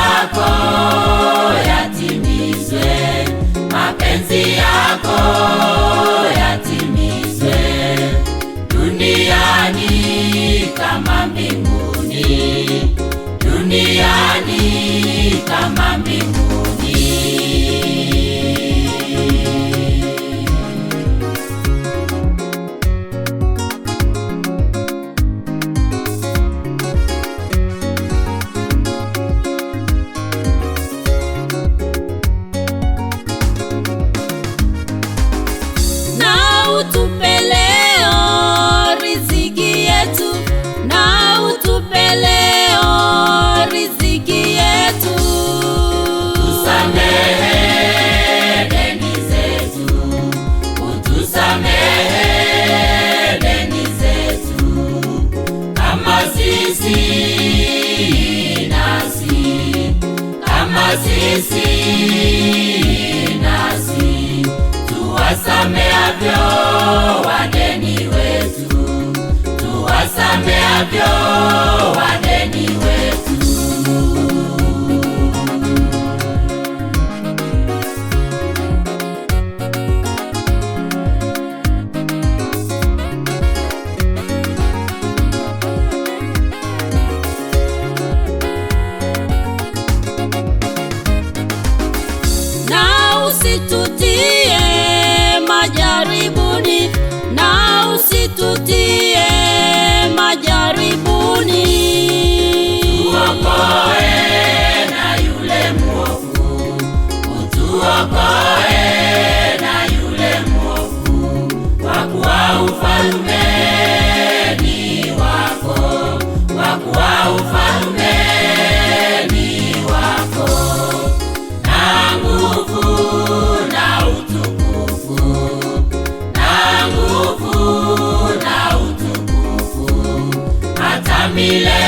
yako yatimizwe, mapenzi yako yatimizwe, duniani kama mbinguni, duniani kama mbinguni. Utupe leo riziki yetu, na utupe leo riziki yetu. Tusamehe deni zetu, utusamehe deni zetu, kama sisi nasi, kama sisi nasi tuwasamehavyo wadeni wetu, tuwasamehavyo wadeni wetu. Na usitutie majaribuni, na usitutie majaribuni. Tuokoe na yule mwovu, utuokoe na yule mwovu, kwa kuwa ufalme ni wako, kwa kuwa ufalme ni wako, na nguvu na utukufu, na nguvu na utukufu hata milele.